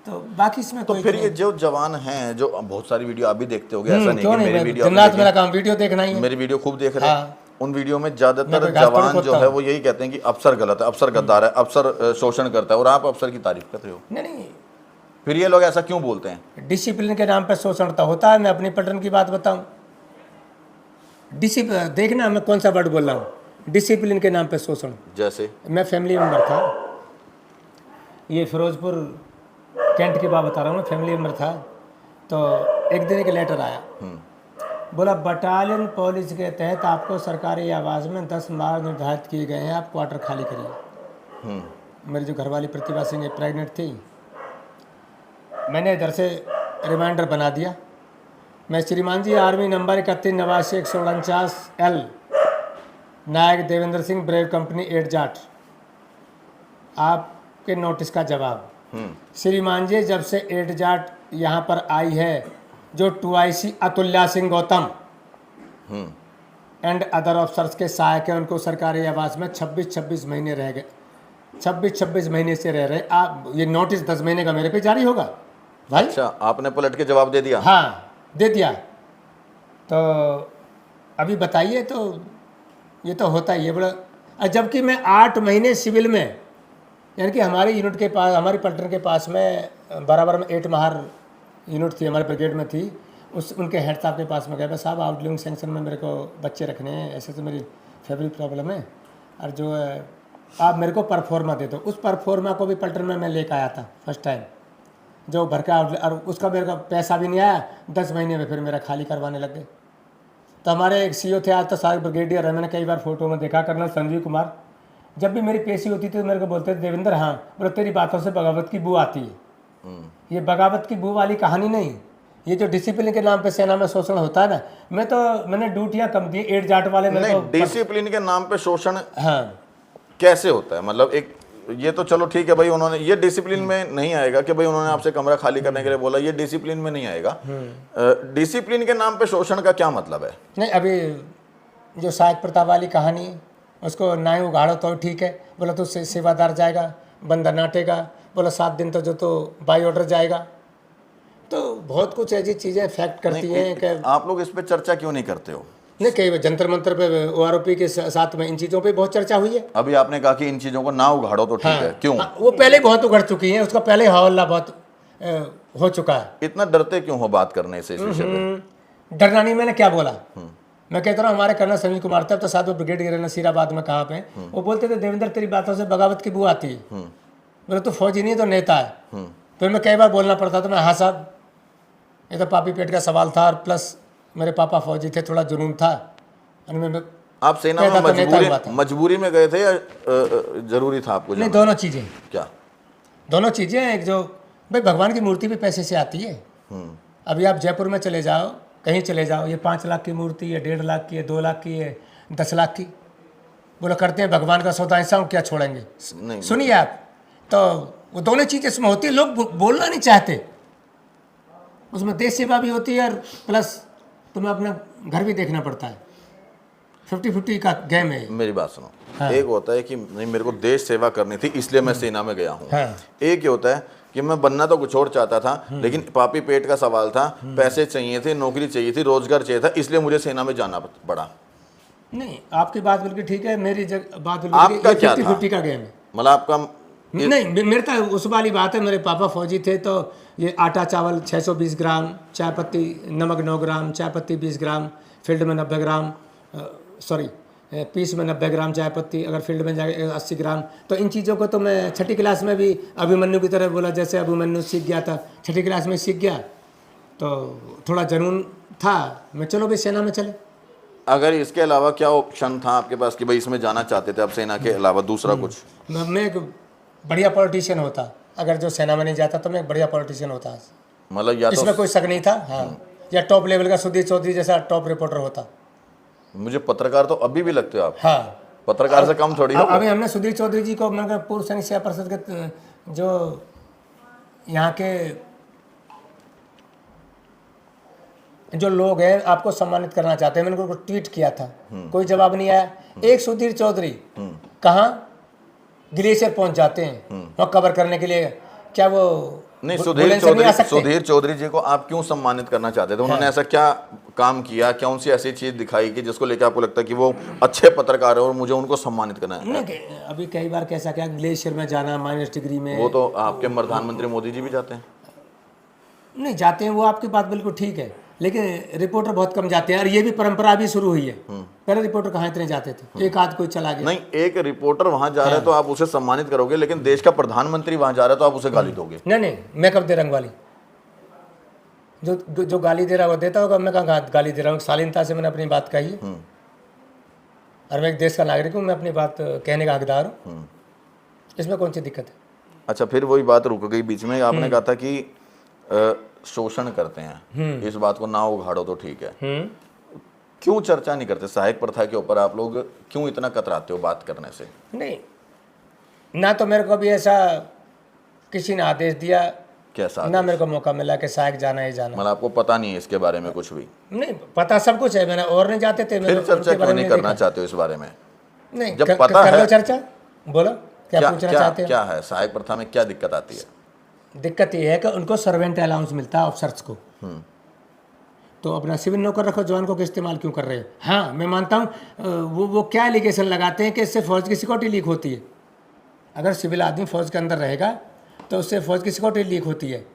तो बाकी इसमें तो कोई फिर ये जो जवान हैं, जो बहुत सारी वीडियो आप भी देखते होगे, ऐसा नहीं क्यों कि नहीं, मेरी मैं वीडियो दिन रात मेरा काम वीडियो देखना ही है। मेरी वीडियो खूब देख रहे हैं। हाँ। उन वीडियो में मैं ज्यादातर कोई घास थोड़ी जवान जो खोदता है हूँ। वो यही कहते हैं कि अफसर गलत है, अफसर गद्दार है, अफसर शोषण करता है, और आप अफसर की तारीफ कर रहे हो। नहीं नहीं, फिर ये लोग ऐसा क्यों बोलते हैं? डिसिप्लिन के नाम पे शोषण तो होता है। मैं अपनी पलटन की बात बताऊं, डिसिप्लिन देखना मैं कौन सा वर्ड बोल रहा हूँ, डिसिप्लिन के नाम पे शोषण। जैसे मैं फैमिली मेम्बर था, ये फिरोजपुर कैंट की बात बता रहा हूँ, मैं फैमिली मेम्बर था। तो एक दिन एक लेटर आया, बोला बटालियन पॉलिसी के तहत आपको सरकारी आवास में 10 मार्च निर्धारित किए गए हैं, आप क्वार्टर खाली करिए। मेरी जो घरवाली प्रतिभा सिंह प्रेग्नेंट थी, मैंने इधर से रिमाइंडर बना दिया। मैं श्रीमान जी आर्मी नंबर 3189 149 L नायक देवेंद्र सिंह ब्रेव कंपनी 8 जाट, आपके नोटिस का जवाब। श्रीमान जी जब से 8 जाट यहाँ पर आई है, जो 2IC Atulya Singh Gautam and other officers के सहायक हैं, उनको सरकारी आवास में 26 महीने रह गए, 26 महीने से रह रहे। आप ये नोटिस 10 महीने का मेरे पे जारी होगा भाई। अच्छा, आपने पलट के जवाब दे दिया? हाँ दे दिया। तो अभी बताइए, तो ये तो होता ही है बड़ा। जबकि मैं 8 महीने सिविल में, यानी कि हमारी यूनिट के पास, हमारी पलटन के पास में बराबर में 8 महार यूनिट थी, हमारे ब्रिगेड में थी। उनके हेड साहब के पास में गया, साहब आउटलिंग सेंक्शन में मेरे को बच्चे रखने हैं, ऐसे तो मेरी फैमिली प्रॉब्लम है, और जो है आप मेरे को परफॉर्मा दे दो। उस परफॉर्मा को भी पलटन में मैं लेकर आया था फर्स्ट टाइम, जो भर का, और उसका मेरे का पैसा भी नहीं आया। 10 महीने में फिर मेरा खाली करवाने लग गए। तो हमारे एक CO थे, आज तो सारे ब्रिगेडियर है, मैंने कई बार फोटो में देखा, कर्नल संजीव कुमार। जब भी मेरी पेशी होती थी तो मेरे को बोलते थे, देवेंद्र हाँ बोलो तेरी बातों से बगावत की बू आती है। ये बगावत की बू वाली कहानी नहीं, ये जो डिसिप्लिन के नाम पे सेना में शोषण होता है ना, मैंने ड्यूटियाँ कम दी, 8 जाट वाले मेरे को। डिसिप्लिन के नाम पे शोषण हाँ कैसे होता है? मतलब एक ये तो चलो ठीक है भाई, उन्होंने ये डिसिप्लिन में नहीं आएगा कि भाई उन्होंने आपसे कमरा खाली करने के लिए बोला, ये डिसिप्लिन में नहीं आएगा। डिसिप्लिन के नाम पे शोषण का क्या मतलब है? नहीं, अभी जो सहायक प्रताप वाली कहानी, उसको ना ही उगाड़ो तो ठीक है, बोला तो सेवादार जाएगा, बंदा नाटेगा, बोला 7 दिन तो जो तो बाई ऑर्डर जाएगा। तो बहुत कुछ ऐसी चीज़ें फैक्ट करती हैं कि आप लोग इस पे चर्चा क्यों नहीं करते हो? नहीं, कई जंतर मंतर पे OROP के साथ में इन चीज़ों पे बहुत चर्चा हुई है। अभी आपने कहा कि इन चीज़ों को ना उघाड़ो तो ठीक हाँ, है, क्यों? वो पहले बहुत उघड़ चुकी हैं, उसका पहले हवाला बहुत हो चुका है। इतना डरते क्यों हो बात करने से इस विषय पे? डरना नहीं, मैंने क्या बोला, मैं कहता हूँ हमारे कर्नल संजीव कुमार थे, तो साथ में ब्रिगेडियर नसीराबाद में कहाँ पे, वो बोलते थे देवेंद्र तेरी बातों से बगावत की बू आती है। बोले तो फौजी नहीं तो नेता है। फिर मैं कई बार बोलना पड़ता था, मैं हाँ साहब ये तो पापी पेट का सवाल था, और प्लस मेरे पापा फौजी थे, थोड़ा जुनून था। आप सेना में मजबूरी में गए थे या जरूरी था आपको? नहीं, दोनों चीज़ें। क्या? दोनों चीज़ें। एक जो भाई भगवान की मूर्ति भी पैसे से आती है। अभी आप जयपुर में चले जाओ, कहीं चले जाओ, ये 5 लाख की मूर्ति है, 1.5 लाख की है, 2 लाख की है, 10 लाख की, बोलो करते हैं भगवान का सौदा, ऐसा क्या छोड़ेंगे? सुनिए आप, तो वो दोनों चीज़ें इसमें होती है। लोग बोलना नहीं चाहते, उसमें देश सेवा भी होती है, और प्लस तुम्हें अपना घर भी देखना पड़ता है। 50-50 का गेम है। मेरी बात सुनो। हाँ। एक होता है कि नहीं मेरे को देश सेवा करनी थी इसलिए मैं सेना में गया हूँ। हाँ। एक ये होता है कि मैं बनना तो कुछ और चाहता था, लेकिन पापी पेट का सवाल था, पैसे चाहिए थे, नौकरी चाहिए थी, रोजगार चाहिए था, इसलिए मुझे सेना में जाना पड़ा। नहीं, आपकी बात बिल्कुल ठीक है, मेरी बात आपका क्या था? 50-50 का गेम है। मतलब आपका नहीं, मेरे तो उस वाली बात है, मेरे पापा फौजी थे, तो ये आटा चावल 620 ग्राम, चाय पत्ती नमक 9 ग्राम, चाय पत्ती 20 ग्राम, फील्ड में 90 ग्राम, सॉरी पीस में 90 ग्राम चाय पत्ती, अगर फील्ड में जाए 80 ग्राम। तो इन चीज़ों को तो मैं 6ठी क्लास में भी अभिमन्यु की तरह बोला, जैसे अभिमन्यु सीख गया था, 6ठी क्लास में सीख गया, तो थोड़ा जुनून था, मैं चलो भाई सेना में चले। अगर इसके अलावा क्या ऑप्शन था आपके पास कि भाई इसमें जाना चाहते थे आप सेना के अलावा दूसरा कुछ? मैं एक बढ़िया पॉलिटिशियन होता, अगर जो सेना में नहीं जाता तो मैं एक बढ़िया पॉलिटिशियन होता। मतलब या तो इसमें कोई शक नहीं था। हाँ, या टॉप लेवल का सुधीर चौधरी जैसा टॉप रिपोर्टर होता। मुझे पत्रकार तो अभी भी लगते हो आप। हाँ, पत्रकार से कम थोड़ी हो। अभी हमने सुधीर चौधरी जी को, मतलब पूर्व सैनिक सेवा परिषद के जो यहाँ के जो लोग हैं आपको सम्मानित करना चाहते हैं, मैंने उनको ट्वीट किया था, कोई जवाब नहीं आया। एक सुधीर चौधरी कहाँ ग्लेशियर पहुंच जाते हैं वहाँ कवर करने के लिए, क्या वो नहीं, बुलेट से नहीं आ सकते। सुधीर चौधरी जी को आप क्यों सम्मानित करना चाहते थे? उन्होंने ऐसा क्या काम किया, कौन सी ऐसी चीज दिखाई कि जिसको लेकर आपको लगता है कि वो अच्छे पत्रकार है और मुझे उनको सम्मानित करना है? नहीं, अभी कई बार कैसा क्या ग्लेशियर में जाना माइनस डिग्री में, वो तो आपके प्रधानमंत्री मोदी जी भी जाते हैं। नहीं जाते हैं, वो आपकी बात बिल्कुल ठीक है, लेकिन रिपोर्टर बहुत कम जाते हैं। और ये भी परंपरा भी शुरू हुई है। पहले रिपोर्टर कहाँ इतने जाते थे, एक आध कोई चला गया। नहीं, एक रिपोर्टर वहां जा रहा है तो आप उसे सम्मानित करोगे, लेकिन देश का प्रधानमंत्री वहां जा रहा है तो आप उसे गाली दोगे। नहीं, मैं कब दे रहा हूँ गाली? जो गाली दे रहा है वो देता होगा, मैं कहाँ गाली दे रहा हूँ? शालीनता से मैंने अपनी बात कही है, और मैं एक देश का नागरिक हूँ, मैं अपनी बात कहने का हकदार हूँ। इसमें कौन सी दिक्कत है? अच्छा, फिर वही बात रुक गई बीच में। आपने कहा था कि शोषण करते हैं, इस बात को ना उघाड़ो तो ठीक है। क्यों चर्चा नहीं करते सहायक प्रथा के ऊपर? आप लोग क्यों इतना कतराते हो बात करने से? नहीं, ना तो मेरे को भी ऐसा किसी ने आदेश दिया, कैसा ना मेरे को मौका मिला कि सहायक जाना ही जाना। मतलब आपको पता नहीं है इसके बारे में कुछ भी? नहीं, पता सब कुछ है, मैंने और नहीं जाते थे। फिर चर्चा क्यों नहीं करना चाहते हो इस बारे में? नहीं, जब पता कर है लो चर्चा, बोलो क्या पूछना चाहते हो? क्या है सहायक प्रथा में, क्या दिक्कत आती है? दिक्कत ये है कि उनको सर्वेंट अलाउंस मिलता है ऑफिसर्स को, तो अपना सिविल नौकर रखो, जवान को इस्तेमाल क्यों कर रहे हो? हाँ, मैं मानता हूँ वो क्या एलिगेशन लगाते हैं कि इससे फौज की सिक्योरिटी लीक होती है। अगर सिविल आदमी फौज के अंदर रहेगा तो उससे फौज की सिक्योरिटी लीक होती है।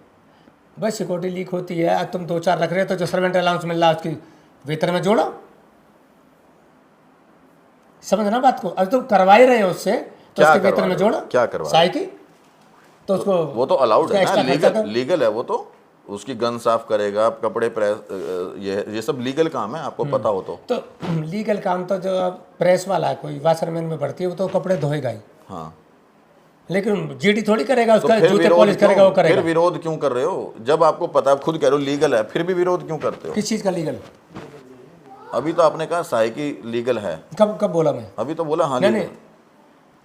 बस सिक्योरिटी लीक होती है, तुम 2-4 रख रहे हो तो जो सर्वेंट अलाउंस मिल रहा है उसकी वेतन में जोड़ो। समझना बात को? अगर तुम करवा ही रहे हो उससे तो उसके वेतन में जोड़ो। क्या करवा सहायक की तो उसको, वो तो अलाउड है ना, लीगल लीगल है वो तो। उसकी गन साफ करेगा, कपड़े प्रेस, ये सब लीगल काम है, आपको पता हो तो लीगल काम तो जो अब प्रेस वाला है, कोई वाशरमैन में भर्ती है, वो तो कपड़े धोएगा ही। हाँ, लेकिन जीडी थोड़ी करेगा तो उसका, जूते पॉलिश करेगा वो करेगा। फिर विरोध क्यों कर रहे हो? जब आपको पता है, खुद कह रहे हो लीगल है, फिर भी विरोध क्यों करते हो? किस चीज़ का लीगल? अभी तो आपने कहा सहायकी लीगल है। कब बोला मैं? अभी तो बोला हाँ नहीं, लीगल।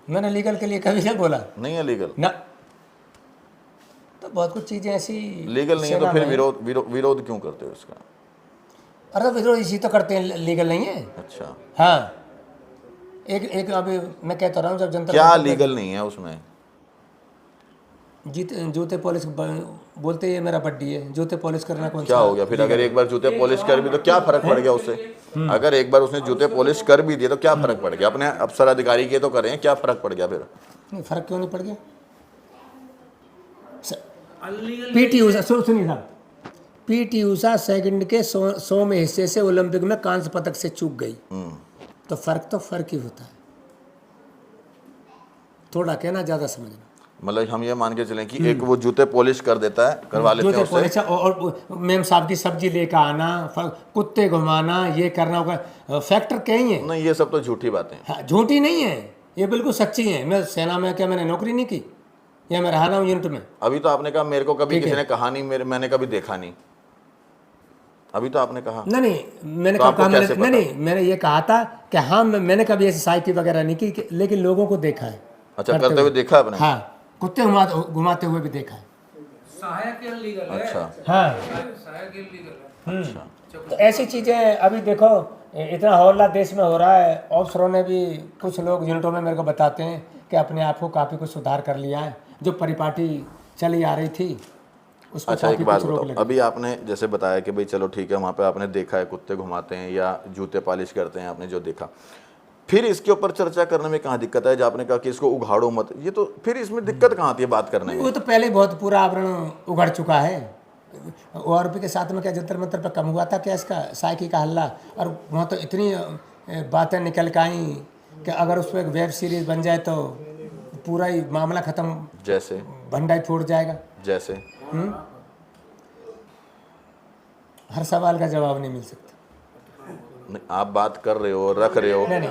मैंने लीगल के लिए कभी नहीं बोला। नहीं है लीगल ना, तो बहुत कुछ चीज़ें ऐसी लीगल नहीं है, तो फिर विरोध क्यों करते हो इसका? अरे विरोध इसी तो करते हैं, लीगल नहीं है। अच्छा, हाँ, एक अभी मैं कहता रहा हूँ, जब जनता क्या लीगल नहीं है उसमें? जूते पॉलिश बोलते ये मेरा बड्डी है, जूते पॉलिश करना कौन क्या हो गया फिर? अगर एक बार जूते पॉलिश कर भी तो क्या फर्क पड़ गया उससे? अगर एक बार उसने जूते पॉलिश कर भी दिए तो क्या फर्क पड़ गया? अपने अफसर अधिकारी के तो करें, क्या फर्क पड़ गया फिर? नहीं, फर्क क्यों नहीं पड़ गया? पीटी ऊषा, सुनिए साहब, पीटी ऊषा सेकंड के 100वें हिस्से से ओलंपिक में कांस्य पदक से चूक गई, तो फर्क ही होता है। थोड़ा कहना, ज्यादा समझना। मतलब हम ये मान के चलें कि एक वो जूते पॉलिश कर देता है, करवा लेते हैं उससे, और मेम साहब की सब्जी लेकर आना, कुत्ते घुमाना, ये करना होगा, फैक्टर कहीं है। नहीं, ये सब तो झूठी बातें हैं। हाँ, झूठी नहीं है, ये बिल्कुल सच्ची है। मैं सेना में क्या मैंने नौकरी नहीं की, या मैं रहा ना हूँ यूनिट में? अभी तो आपने कहा मेरे को कभी किसी ने कहा नहीं, मैंने कभी देखा नहीं। अभी तो आपने कहा नहीं, मैंने तो कहा कैसे पता? नहीं, मैंने ये कहा था कि हाँ, मैंने कभी ऐसी साइकिल वगैरह नहीं की, लेकिन लोगों को देखा है। अच्छा, करते हुए देखा आपने? हाँ, कुत्ते घुमाते हुए भी देखा है। सहायक लीगल है। अच्छा, हाँ, सहायक लीगल है। तो ऐसी चीज़ें अभी देखो, इतना हौला देश में हो रहा है। अफसरों ने भी, कुछ लोग यूनिटों में मेरे को बताते हैं कि अपने आप को काफ़ी कुछ सुधार कर लिया है। जो परिपाटी चली आ रही थी उस पर अच्छा, एक काफ़ी बात कुछ रोक बताओ, लगी। अभी आपने जैसे बताया कि भाई चलो ठीक है, वहाँ पे आपने देखा है कुत्ते घुमाते हैं या जूते पॉलिश करते हैं, आपने जो देखा, फिर इसके ऊपर चर्चा करने में कहाँ दिक्कत है? जब आपने कहा कि इसको उघाड़ो मत, ये तो फिर इसमें दिक्कत कहाँ आती है बात करने में? वो तो पहले बहुत पूरा आवरण उगड़ चुका है। ORP के साथ में क्या जंतर मंतर पर कम हुआ था क्या इसका साइकी का हल्ला? और वहाँ तो इतनी बातें निकल के आई कि अगर उस पर एक वेब सीरीज बन जाए तो पूरा ही मामला खत्म, जैसे भंडाई फूट जाएगा। जैसे हर सवाल का जवाब नहीं मिल सकता। नहीं, आप बात कर रहे हो, रख रहे हो, नहीं,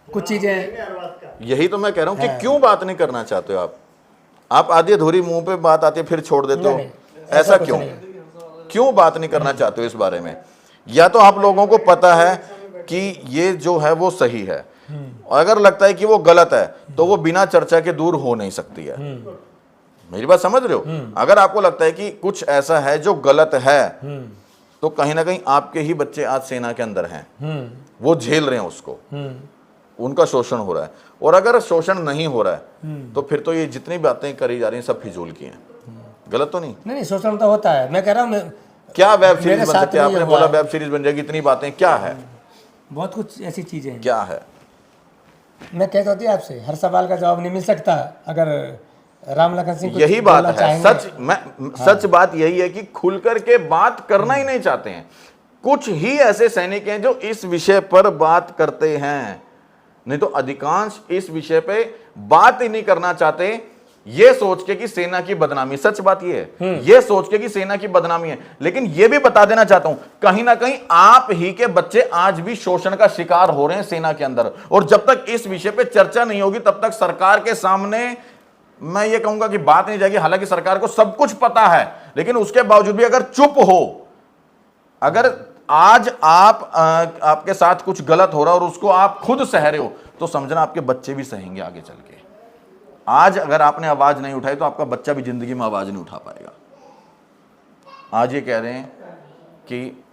कुछ चीज़ें, यही तो मैं कह रहा हूँ कि क्यों बात नहीं करना चाहते हो आप आधी अधूरी मुंह पे बात आती है फिर छोड़ देते हो, ऐसा कुछ क्यों? नहीं। क्यों बात नहीं करना चाहते हो इस बारे में? या तो आप लोगों को पता है कि ये जो है वो सही है, और अगर लगता है कि वो गलत है तो वो बिना चर्चा के दूर हो नहीं सकती है। मेरी बात समझ रहे हो? अगर आपको लगता है कि कुछ ऐसा है जो गलत है, तो कहीं ना कहीं आपके ही बच्चे आज सेना के अंदर हैं, वो झेल रहे हैं उसको, उनका शोषण हो रहा है। और अगर शोषण नहीं हो रहा है तो फिर तो ये जितनी बातें करी जा रही हैं सब फिजूल की हैं। गलत तो नहीं? नहीं शोषण तो होता है, मैं कह रहा हूँ क्या वेब सीरीज मेरे बन साथ सकती है? में ये आपने हुआ बोला है। वेब सीरीज बन जाएगी, इतनी बातें क्या है? बहुत कुछ ऐसी चीज़ें हैं। क्या है? मैं कहता होती आपसे हर सवाल का जवाब नहीं मिल सकता, अगर राम लखन सिंह कुछ यही बात बोलना है। चाहेंगे। सच बात यही है कि खुल करके बात करना ही नहीं चाहते हैं। कुछ ही ऐसे सैनिक हैं जो इस विषय पर बात करते हैं, नहीं तो अधिकांश इस विषय पे बात ही नहीं करना चाहते, ये सोच के कि सेना की बदनामी। सच बात ये है, ये सोच के कि सेना की बदनामी है। लेकिन ये भी बता देना चाहता हूं, कहीं ना कहीं आप ही के बच्चे आज भी शोषण का शिकार हो रहे हैं सेना के अंदर। और जब तक इस विषय पे चर्चा नहीं होगी तब तक सरकार के सामने मैं ये कहूंगा कि बात नहीं जाएगी। हालांकि सरकार को सब कुछ पता है, लेकिन उसके बावजूद भी अगर चुप हो, अगर आज आपके साथ कुछ गलत हो रहा है और उसको आप खुद सह रहे हो, तो समझना आपके बच्चे भी सहेंगे आगे चल के। आज अगर आपने आवाज नहीं उठाई तो आपका बच्चा भी जिंदगी में आवाज नहीं उठा पाएगा। आज ये कह रहे हैं कि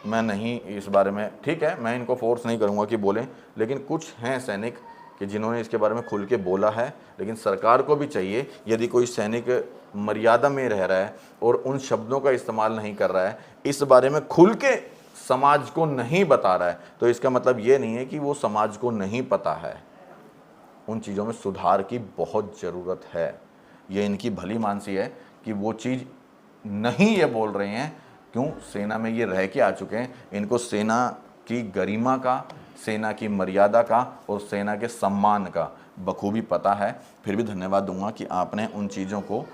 मैं नहीं इस बारे में, ठीक है, मैं इनको फोर्स नहीं करूंगा कि बोलें, लेकिन कुछ हैं सैनिक कि जिन्होंने इसके बारे में खुल के बोला है। लेकिन सरकार को भी चाहिए, यदि कोई सैनिक मर्यादा में रह रहा है और उन शब्दों का इस्तेमाल नहीं कर रहा है, इस बारे में खुल के समाज को नहीं बता रहा है, तो इसका मतलब ये नहीं है कि वो समाज को नहीं पता है। उन चीज़ों में सुधार की बहुत ज़रूरत है। ये इनकी भली मानसी है कि वो चीज़ नहीं ये बोल रहे हैं, क्यों? सेना में ये रह के आ चुके हैं। इनको सेना की गरिमा का, सेना की मर्यादा का और सेना के सम्मान का बखूबी पता है। फिर भी धन्यवाद दूंगा कि आपने उन चीज़ों को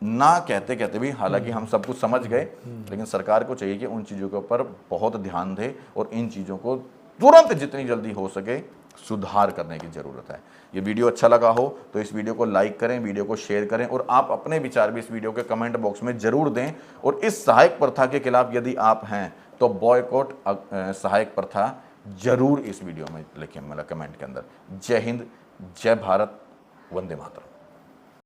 ना कहते कहते भी, हालांकि हम सब कुछ समझ गए, लेकिन सरकार को चाहिए कि उन चीज़ों के ऊपर बहुत ध्यान दे और इन चीज़ों को तुरंत जितनी जल्दी हो सके सुधार करने की ज़रूरत है। ये वीडियो अच्छा लगा हो तो इस वीडियो को लाइक करें, वीडियो को शेयर करें और आप अपने विचार भी इस वीडियो के कमेंट बॉक्स में ज़रूर दें। और इस सहायक प्रथा के खिलाफ यदि आप हैं तो बॉयकॉट सहायक प्रथा जरूर इस वीडियो में लिखें, मतलब कमेंट के अंदर। जय हिंद, जय भारत, वंदे मातरम।